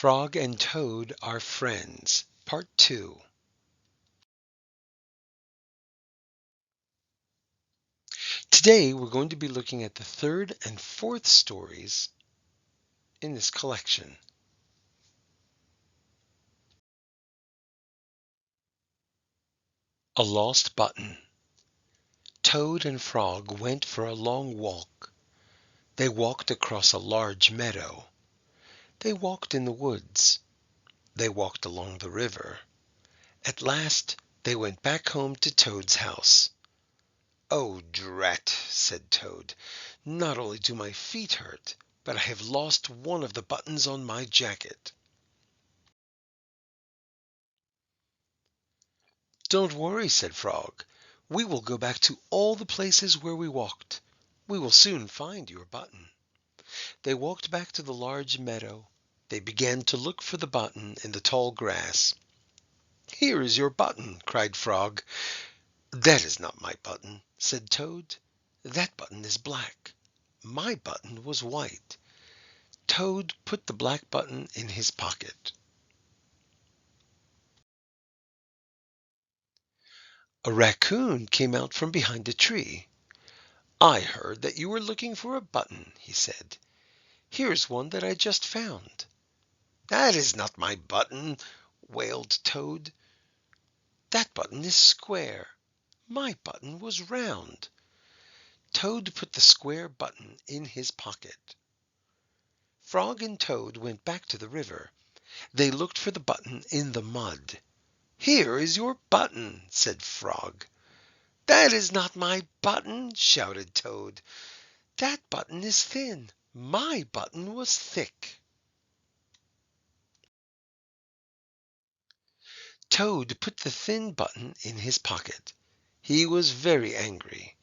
Frog and Toad are friends. Part 2. Today we're going to be looking at the third and fourth stories in this collection. A Lost Button. Toad and Frog went for a long walk. They walked across a large meadow. They walked in the woods. They walked along the river. At last they went back home to Toad's house. "Oh, drat!" said Toad. "Not only do my feet hurt, but I have lost one of the buttons on my jacket." "Don't worry," said Frog. "We will go back to all the places where we walked. We will soon find your button." They walked back to the large meadow. They began to look for the button in the tall grass. "Here is your button!" cried Frog. "That is not my button," said Toad. "That button is black. My button was white." Toad put the black button in his pocket. A raccoon came out from behind a tree. "I heard that you were looking for a button," he said. "Here's one that I just found." "That is not my button," wailed Toad. "That button is square. My button was round." Toad put the square button in his pocket. Frog and Toad went back to the river. They looked for the button in the mud. "Here is your button," said Frog. "That is not my button," shouted Toad. "That button is thin. My button was thick." Toad put the thin button in his pocket. He was very angry.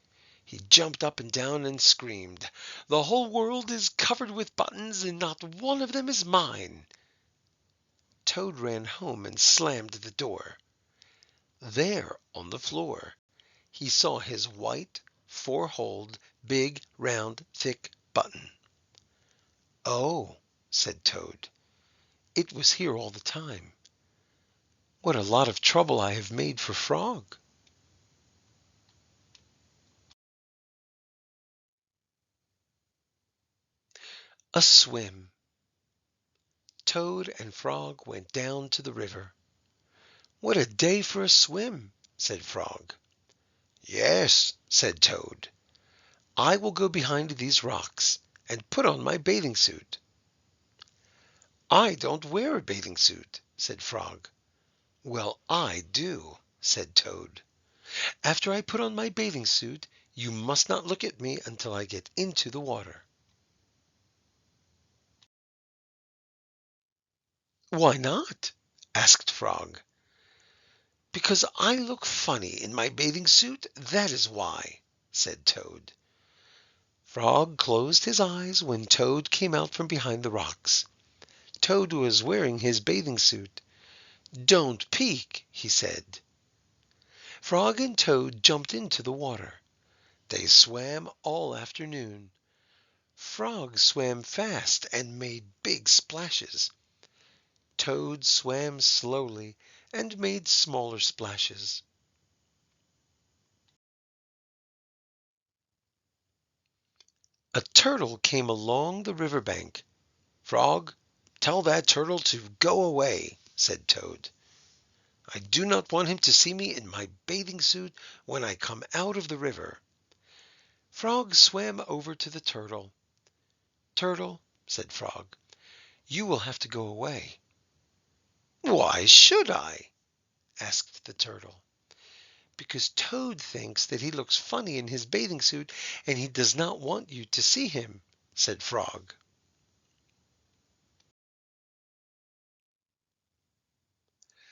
He jumped up and down and screamed, "The whole world is covered with buttons, and not one of them is mine." Toad ran home and slammed the door. There on the floor he saw his white, four-holed, big, round, thick button. "Oh," said Toad, "it was here all the time. What a lot of trouble I have made for Frog." A swim. Toad and Frog went down to the river. "What a day for a swim," said Frog. "Yes," said Toad. "I will go behind these rocks and put on my bathing suit." "I don't wear a bathing suit," said Frog. "Well, I do," said Toad. "After I put on my bathing suit, you must not look at me until I get into the water." "Why not?" asked Frog. "Because I look funny in my bathing suit, that is why," said Toad. Frog closed his eyes when Toad came out from behind the rocks. Toad was wearing his bathing suit. "Don't peek," he said. Frog and Toad jumped into the water. They swam all afternoon. Frog swam fast and made big splashes. Toad swam slowly and made smaller splashes. A turtle came along the river bank. "Frog, tell that turtle to go away," said Toad. "I do not want him to see me in my bathing suit when I come out of the river." Frog swam over to the turtle. "Turtle," said Frog, "you will have to go away." "Why should I?" asked the turtle. "Because Toad thinks that he looks funny in his bathing suit, and he does not want you to see him," said Frog.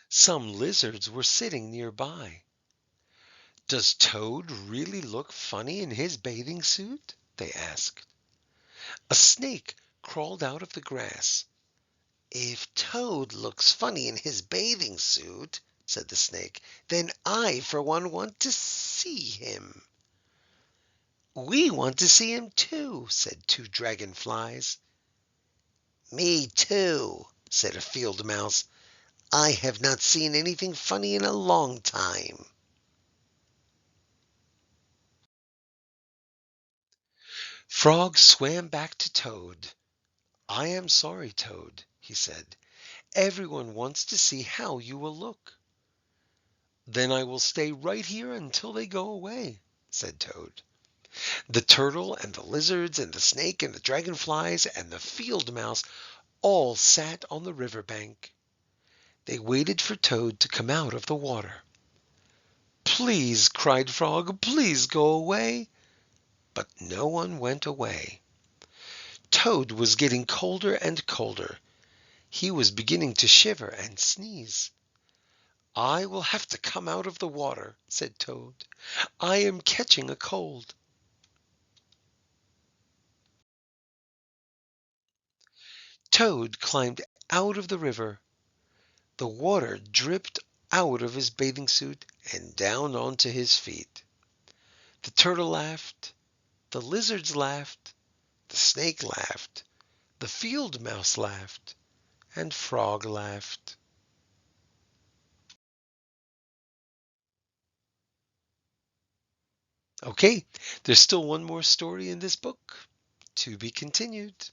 Some lizards were sitting nearby. "Does Toad really look funny in his bathing suit?" they asked. A snake crawled out of the grass. "If Toad looks funny in his bathing suit," said the snake, "then I for one want to see him." "We want to see him too," said two dragonflies. "Me too," said a field mouse. "I have not seen anything funny in a long time." Frog swam back to Toad. "I am sorry, Toad," he said. "Everyone wants to see how you will look." "Then I will stay right here until they go away," said Toad. The turtle and the lizards and the snake and the dragonflies and the field mouse all sat on the river bank. They waited for Toad to come out of the water. "Please," cried Frog, "please go away." But no one went away. Toad was getting colder and colder. He was beginning to shiver and sneeze. "I will have to come out of the water," said Toad. "I am catching a cold." Toad climbed out of the river. The water dripped out of his bathing suit and down onto his feet. The turtle laughed. The lizards laughed. The snake laughed. The field mouse laughed. And Frog laughed. Okay, there's still one more story in this book. To be continued.